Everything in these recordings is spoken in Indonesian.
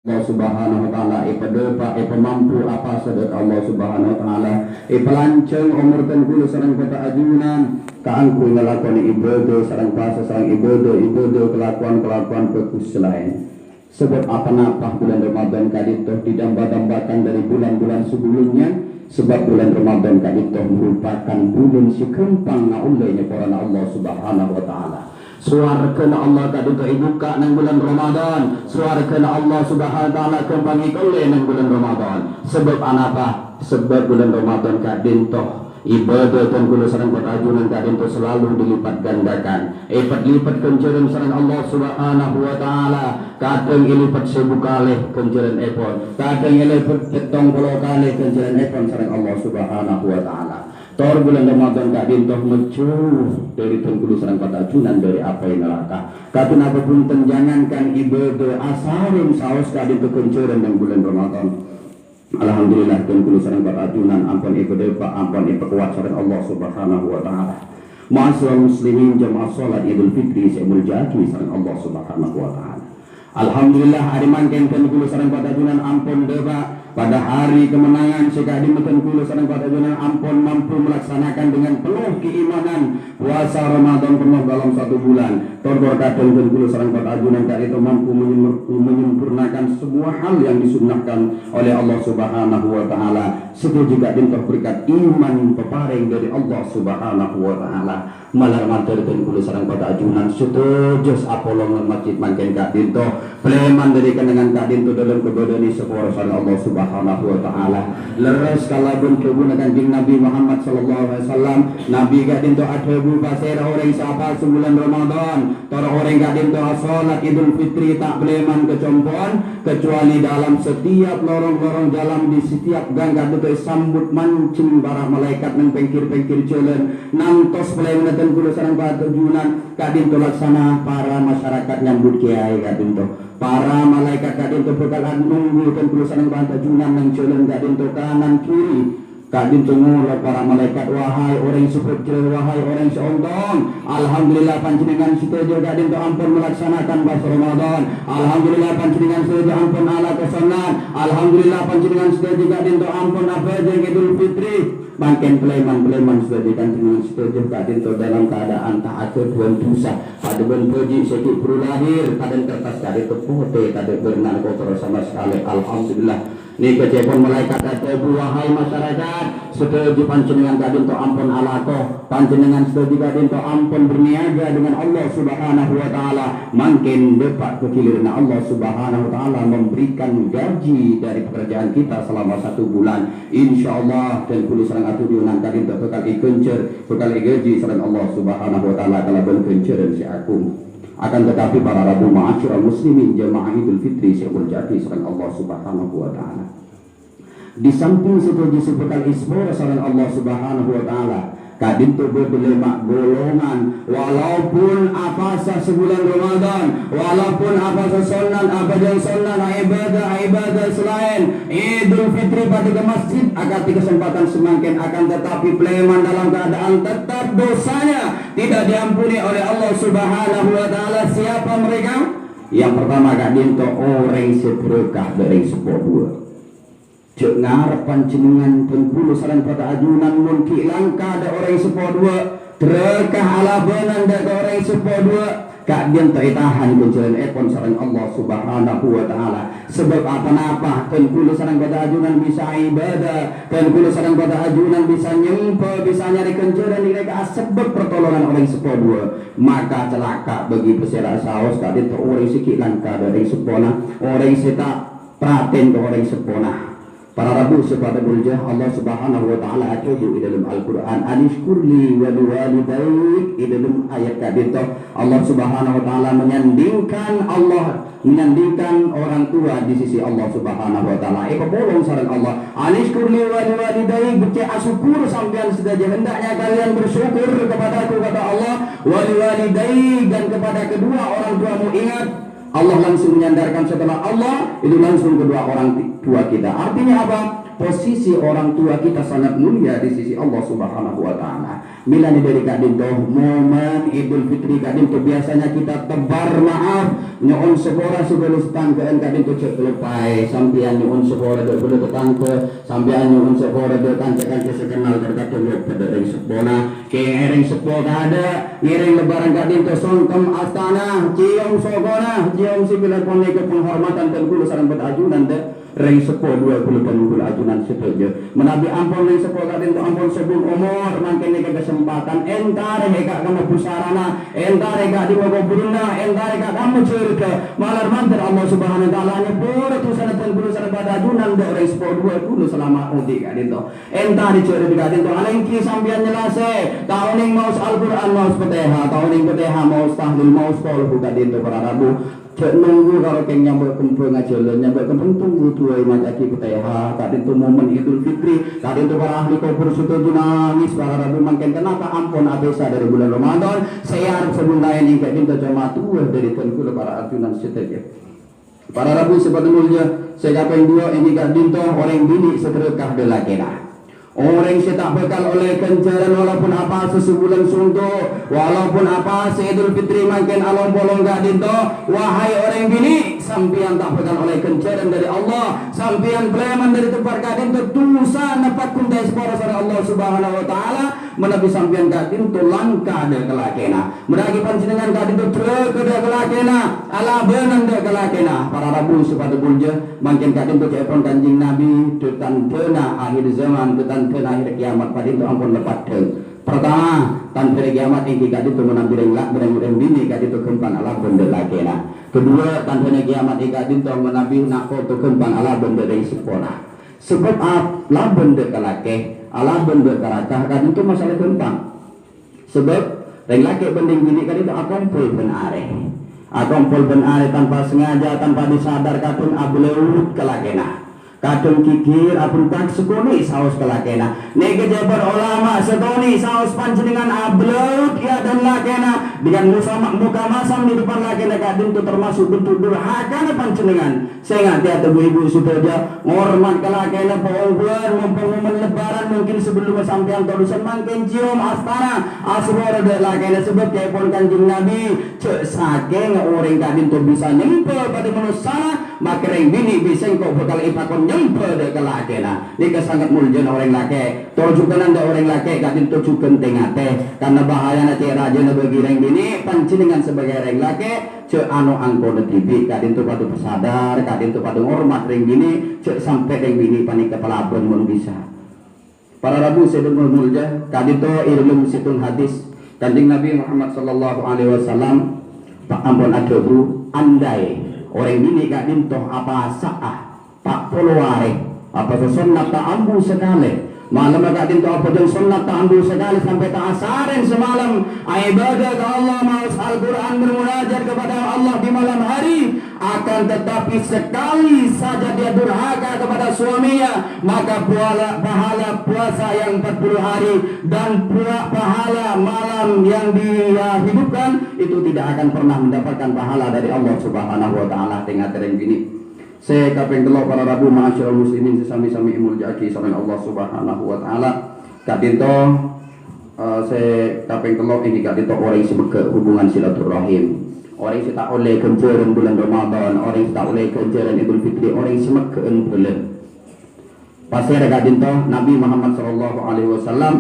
Allah Subhanahu wa taala ipadepa ipamampu apa sadat Allah Subhanahu wa taala ipalanceng umur tengkulu sareng kota ajunan kaangku ngelakon ibadah sareng puasa sareng ibadah kelakuan bagus lain sebab apa-apa bulan Ramadan kadito didamba-dambakan dari bulan-bulan sebelumnya sebab bulan Ramadan kadito merupakan bulan si kempang naulainya para Allah Subhanahu wa taala. Suarkana Allah kadito ibuka ng bulan Ramadan. Suarkana Allah Subhanahu wa taala kembang ikole ng bulan Ramadan. Sebab anapa? Sebab bulan Ramadan kadito ibadah dan kula sareng patajunan kadito selalu dilipat gandakan. Lipat kenceran sareng Allah Subhanahu wa taala. Kadang ilipat 1000 kali kenceran epon. Kadang ilipat 70 kali kenceran epon sareng Allah Subhanahu wa taala. Tor bulan Ramadan kak dintoh mecuh dari tengkulu sareng patajunan dari apa yang neraka. Kadang apapun tenjangankan ibadah asarin saos kak dintoh kenceran ng bulan Ramadan. Alhamdulillah tengkulu sareng patajunan ampun ibadah pak ampun ipakuat sareng Allah Subhanahu wa taala. Ma'asyiral muslimin jamaah salat Idul Fitri seumur jatuh sareng Allah Subhanahu wa taala. Alhamdulillah hari mangken tengkulu sareng patajunan ampun deba pada hari kemenangan sekali tengkulu sareng patajunan ampun mampu melaksanakan dengan penuh keimanan puasa Ramadan penuh dalam 1 bulan. Tor kadang tengkulu sareng patajunan kali itu mampu menyempurnakan semua hal yang disunnahkan oleh Allah Subhanahu wa taala. Setelah juga dintoh berkat iman peparing dari Allah Subhanahu wa taala. Malar mantar tengkulu sareng patajunan setuju apolong masjid mangken kak dintoh pleman dari kenangan kak dintoh dalam kebodani seporo sareng Allah Subhanahu wa taala. Leres kalabun kebunan kanjeng Nabi Muhammad sallallahu alaihi wasallam. Nabi kak dintoh adhebu pasera orang sapa sebulan Ramadan. Tor orang kak dintoh salat Idul Fitri tak pleman kecompon kecuali dalam setiap lorong-lorong jalan di setiap gang kak dintoh sambut mancing para malaikat nang pengkir-pengkir jalan nantos pleman tengkulu sareng patajunan kak dintoh laksana para masyarakat nyambut kiai kak dintoh. Para malaikat kadinto bakalan nunggu tengkulu sareng patajunan nang jalan kadinto kanan kiri. Kadinto ngulo para malaikat wahai orang sepecel wahai orang seontong. Alhamdulillah panjenengan setuju kadinto ampun melaksanakan puasa Ramadan. Alhamdulillah panjenengan setuju ampun ala kesenangan. Alhamdulillah panjenengan setuju kadinto ampun apa jeung Idul Fitri. Makin peleman setuju panjenengan setuju kadinto dalam keadaan taat tuan dosa. Pada benpuji sedih baru lahir kadang kertas kadinto putih kadang berenang kotor sama sekali. Alhamdulillah. Ini kejepon malaikat katabu wahai masyarakat setuju panjenengan kadinto ampun alako panjenengan setuju kadinto ampun berniaga dengan Allah Subhanahu wa taala makin depak kekiliran Allah Subhanahu wa taala memberikan gaji dari pekerjaan kita selama 1 bulan insyaallah dan kulo sareng atujunan kadinto bekal ikencer bekal gaji sareng Allah Subhanahu wa taala kalaban kenceran si aku. Akan tetapi para rabu ma'asyiral muslimin jamaah Idul Fitri seumur jati sareng Allah Subhanahu wa taala. Di samping setuju sebekal ismur sareng Allah Subhanahu wa taala, kadinto berlemak golongan walaupun apasa sebulan Ramadan, walaupun apasa sunnah abadan sunnah ibadah selain Idul Fitri pada ke masjid akan di kesempatan semakin akan tetapi pleman dalam keadaan tetap dosanya tidak diampuni oleh Allah Subhanahu wa taala. Siapa mereka? Yang pertama kadinto orang sedekah dari sepuluh cek ngarep panjenengan tengkulu sareng patajunan mun ki langka ada orang sepuluh trekah ala benan da orang sepuluh kak dian tahan kenceran epon sareng Allah Subhanahu wa taala. Sebab apa-apa tengkulu sareng patajunan bisa ibadah tengkulu sareng patajunan bisa nyempe bisa nyari kenceran mereka sebab pertolongan orang sepuluh maka celaka bagi pesera saos kak dian orang sikit langka dari sepona orang sita praten ke orang sepona. Para rabu sepada berjah Allah Subhanahu wa taala atuju di dalam Al-Qur'an anishkurli wa liwalidayk di dalam ayat kadito Allah Subhanahu wa taala menyandingkan orang tua di sisi Allah Subhanahu wa taala. Bolong sareng Allah anishkurli wa liwalidayk bece asyukur sampean sedaja hendaknya kalian bersyukur kepadaku kata Allah wa liwalidayk dan kepada kedua orang tuamu. Ingat Allah langsung menyandarkan setelah Allah itu langsung kedua orang tua kita. Artinya apa? posisi orang tua kita sangat mulia di sisi Allah Subhanahu wa taala. Mila ni dari kadin toh momen Idul Fitri kadin toh biasanya kita tebar maaf nyoon sepora sebelum tangkeun kadin toh cek lepai sampean nyoon sepora dek bulu tetangke sampean nyoon sepora dek tangke sekenal terkadang pada dari sepona ke ereng sepo ada ngereng lebaran kadin toh songkem astana cium sogona cium sibilan pone ke penghormatan dan kulo sareng betajunan dek reng sepo 20 penunggul ajunan setuju menabi ampun reng sepo kadin toh ampun sebelum umur mangkene ke kesempatan entare heka kamu pusarana entare heka di wagoburna entare heka kamu cerita malar mantar Allah Subhanahu wa taala nyepur tusan dan kulo sareng betajunan dek reng sepo 20 selama uti kadin toh entare cerita kadin toh alengki sambian nyelase tahuning maus Al-Qur'an maus Fatihah tahuning Fatihah maus tahlil maus qaul kadin toh para rabu cek nunggu kalau keng nyambut kempeng aja lo nyambut kempeng tunggu tuai macaki Fatihah kadin tuh momen Idul Fitri kadin tuh para ahli kubur setuju nangis para rabu mangken kenapa ampun abesa dari bulan Ramadan saya harus sebelum lain yang kadin tuh cuma tuah dari tengku para arjunan setuju para rabu sebetulnya saya kapan dua ini kadin tuh orang bini seterkah delakena orang yang tak bekal oleh kencaran walaupun apa sesebulan suntuk walaupun apa Idul Fitri makin alon bolong gak dinto wahai orang bini sampian tak bekal oleh kencaran dari Allah sampian beleman dari tempat gak dinto dosa nepat kuntai separa sareng Allah Subhanahu wa taala menabi sampian gak dinto langka ada kelakena menagi panjenengan gak dinto trek ada kelakena ala benan ada kelakena para rabu sepatu bulja makin gak dinto cepon kanjing Nabi tetan tena akhir zaman tetan akhir kiamat pada itu ampun lepat pertama tanpa kiamat ini kadi itu menambil bereng bini kadi itu kempan ala benda lagi nah kedua tanpa kiamat ini kadi itu menambil nak foto kempan ala benda dari sepona sebab ala benda kelake ala benda kerakah kadi itu masalah kempan sebab reng laki bending bini kadi itu akompol ben are tanpa sengaja tanpa disadar kadung ableut kelake nah kadung kikir apun tak sekuni saus kelakena nege jabar ulama setoni saus panjenengan ableut ya dan lakena dengan muka masam di depan lakena kadung itu termasuk bentuk durhaka panjenengan saya ngati atau ibu sudah ngormat kelakena pauban momen lebaran mungkin sebelum sampean tulisan mangken cium astana aswara de lakena sebab telepon kanjeng Nabi cek saking orang kadung itu bisa nyempel pada manusia maka reng bini bisa kau bakal ipakon nyempel de kelakena ini sangat mulia orang laki tujukan anda orang laki kadin tujukan tengate karena bahaya nanti raja bagi reng bini pancingan sebagai reng laki cek anu angkone tibi kadin tu padu pesadar kadin tu padu hormat reng bini cek sampai reng bini panik kepala mun bisa para rabu sedang mulia kadin tu ilmu situng hadis kanjeng Nabi Muhammad sallallahu alaihi wasallam pak ampun adobu andai orang ini gak dintoh apa sa'ah tak puluare apa sunnah tak ambu sekali malam gak dintoh apa dan sunnah tak ambu sekali sampai tak asaren semalam ibadah ke Allah maus Al-Quran bermunajat kepada Allah di malam hari akan tetapi sekali saja dia durhaka kepada suaminya maka pahala puasa yang 40 hari dan pahala malam yang dia hidupkan itu tidak akan pernah mendapatkan pahala dari Allah Subhanahu wa taala tengah tereng gini saya kapeng delok para rabu ma'asyiral muslimin sesami-sami muljaki sareng Allah Subhanahu wa taala kadinto saya kapeng delok ini kadinto orang sebeke hubungan silaturahim orang yang tak oleh kencaran bulan Ramadan orang yang tak oleh kencaran Idul Fitri orang yang semekkeun bulan pasti ada kadinto Nabi Muhammad sallallahu alaihi wasallam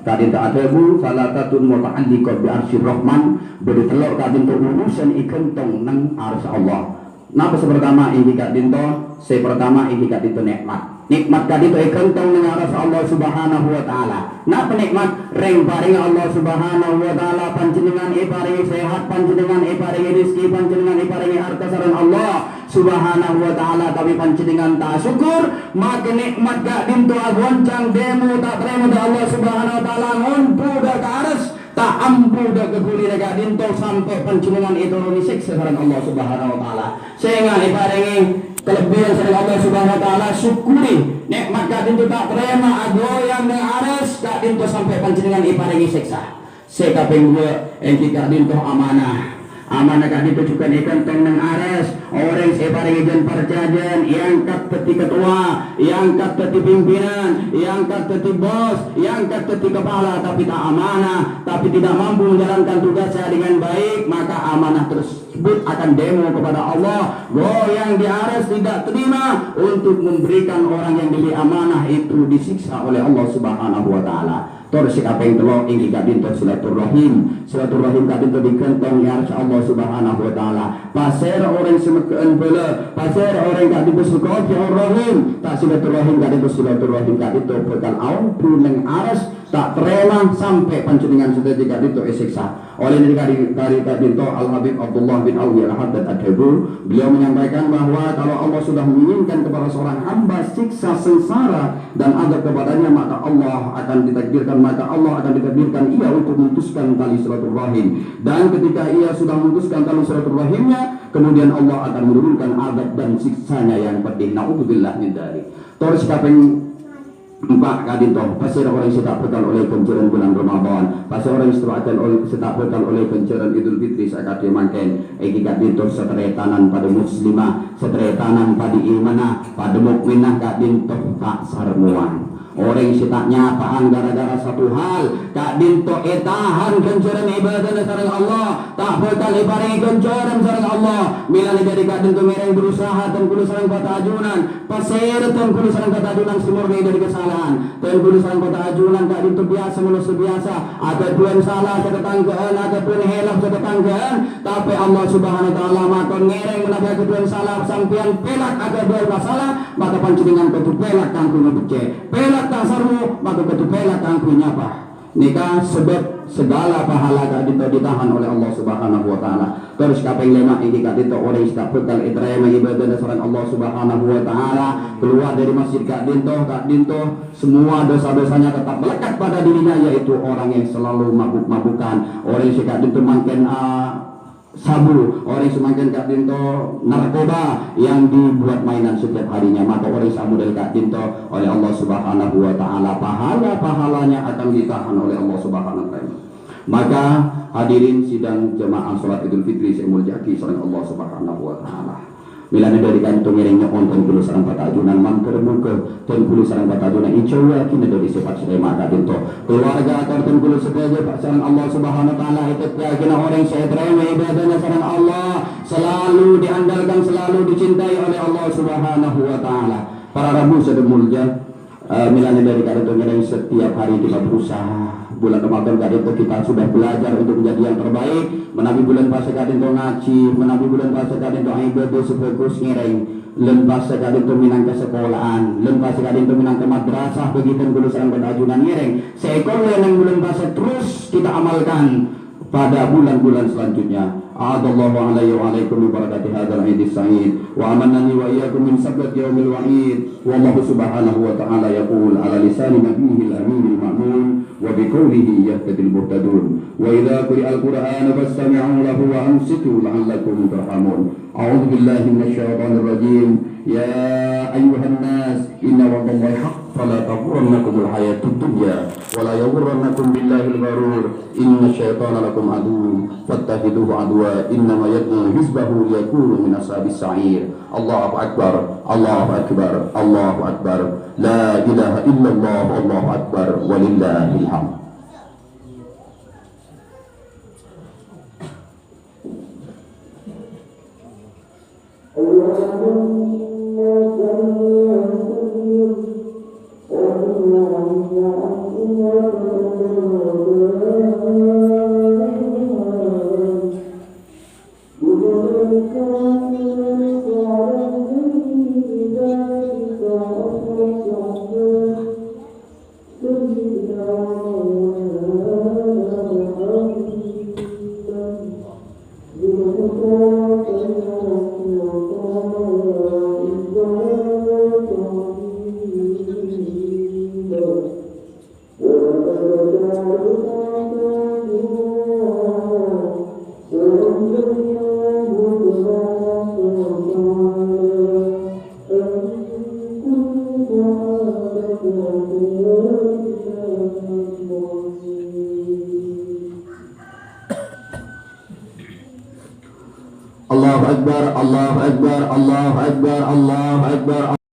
kadinto adabu salatatun muta'alliqat bi arsyir rahman beritelok kadinto urusan ikentong nang arsy Allah napa pertama ini kadinto pertama ini kadinto nikmat kadinto ikentong nang arsy Allah Subhanahu wa taala napa nikmat reng paring Allah Subhanahu wa taala panjenengan paringi sehat panjenengan paringi rezeki panjenengan paringi harta sareng Allah Subhanahu wa taala tapi panjenengan tak syukur maka nikmat gak dinto agoncang demo tak terima dari Allah Subhanahu wa taala ngonpu dak ares tak ampu dak keguli gak dinto sampai panjenengan itu disiksa sareng Allah Subhanahu wa taala sehingga paringi kelebihan sareng Allah Subhanahu wa taala syukuri nikmat gak dinto tak terima agoyang dak ares gak dinto sampai panjenengan paringi siksa sekaping dua engki gak dinto amanah kadi tujukan ikan tong nang ares orang separing ikan perjanjian yang teti ketua, yang teti pimpinan, yang teti bos, yang teti kepala, tapi tak amanah, tapi tidak mampu menjalankan tugasnya dengan baik, maka amanah tersebut akan demo kepada Allah. Goyang di aras tidak terima untuk memberikan orang yang diberi amanah itu disiksa oleh Allah Subhanahu wa taala. Terus kaping telo ing kadinto silaturahim. Silaturahim kadinto dikentong ya Allah Subhanahu wa taala. Pasir orang semekeun bela, pasir orang kadinto suka rahim. Tak silaturahim kadinto silaturahim kadinto bekal aun puneng aras tak terima sampai panjenengan sedaya kadinto siksa. Oleh dari kadinto Al Habib Abdullah bin Alwi Al-Haddad Ad-Dabur, beliau menyampaikan bahwa kalau Allah sudah menginginkan kepada seorang hamba siksa sengsara dan adab kepadanya, maka Allah akan ditakdirkan, maka Allah akan ditakdirkan ia untuk memutuskan tali silaturahim. Dan ketika ia sudah memutuskan tali silaturahimnya, kemudian Allah akan menurunkan adab dan siksanya yang pedih. Naudzubillah min dzalik. Terus kaping 4 kadinto pasir orang setak bekal oleh penceran bulan Ramadan, pasir orang setak bekal oleh penceran Idul Fitri sakade mangken iki kadinto setretanan pada muslimah, setretanan pada imanah, pada mukminah kadinto tak sarmuan. Orang setak nyapaan gara-gara satu hal, kadinto etahan kenceran ibadah sareng Allah, tak bekal ibaring kenceran sareng Allah. Mila jadi kadinto mereng berusaha dan kudu sareng kota ajunan, pasir dan kudu sareng kota ajunan semurni dari kesalahan. Dan kudu sareng kota ajunan kadinto biasa manusia biasa, ada pun salah sedetangkeun, ada pun hilaf sedetangkeun, tapi Allah Subhanahu wa taala makon ngereng menabi kedua salah sampean pelak ada dua masalah, maka panjenengan kudu pelak kanggo becek. Pelak tak sarmu maka kudu pelak kanggo nyapa. Nikah sebab segala pahala kadinto ditahan oleh Allah Subhanahu wa taala. Terus kaping 5 iki kadinto orang tak bekal idraya ibadah sareng Allah Subhanahu wa taala, keluar dari masjid kadinto semua dosa-dosanya tetap melekat pada dirinya, yaitu orang yang selalu mabuk-mabukan, orang yang kadinto mangken sabu, orang semakin kadinto narkoba yang dibuat mainan setiap harinya, maka orang samudel kadinto oleh Allah Subhanahu wa taala pahalanya akan ditahan oleh Allah Subhanahu wa taala. Maka hadirin sidang jemaah salat Idul Fitri saya mulyaki sareng Allah Subhanahu wa taala. Milane dari kanto ngiringnya onten kulo sareng patajunan manter muka ten kulo sareng patajunan insyaallah kini dari sifat selema kadinto keluarga akar ten kulo sedaja pak sareng Allah Subhanahu wa taala itu kena orang saya terima ibadahnya sareng Allah, selalu diandalkan, selalu dicintai oleh Allah Subhanahu wa taala. Para rabu sedang mulia, milane dari kadinto ngiring setiap hari kita berusaha. Bulan Ramadan kadinto kita sudah belajar untuk menjadi yang terbaik, menabi bulan puasa kadinto ngaji, menabi bulan puasa kadinto ibadah sebagus ngereng, len puasa kadinto minang ke sekolahan, len puasa kadinto minang ke madrasah, begitu kudu sareng ajunan ngereng. Seekor yang bulan puasa terus kita amalkan pada bulan-bulan selanjutnya. A'adallahu alayhi wa alaikum bi barakati hadzal Eid as-sa'id wa amanani wa iyyakum min sabbat yaumil wa'id. Wallahu subhanahu wa ta'ala yaqul ala lisani nabiyhi al-amin al-ma'mun wa biqawlihi yahtadil muhtadun wa idza quri'al qur'anu fastami'u lahu wa ansitu la'allakum turhamun. A'udzu billahi minasy syaithanir rajim. Ya ayyuhan nas inna wa'dallahi haqq fala taghurrannakumul hayatud dunya wa la yaghurrannakum billahil gharur. Inna syaitana lakum aduwwun fattakhiduhu aduwwa innama yad'u hizbahu liyakunu min ashabis sa'ir. Allahu akbar, Allahu akbar, Allahu akbar. La ilaha illallah, Allahu akbar, walillahil hamd. Allahu Akbar, Allahu Akbar, Allahu Akbar, Allahu Akbar.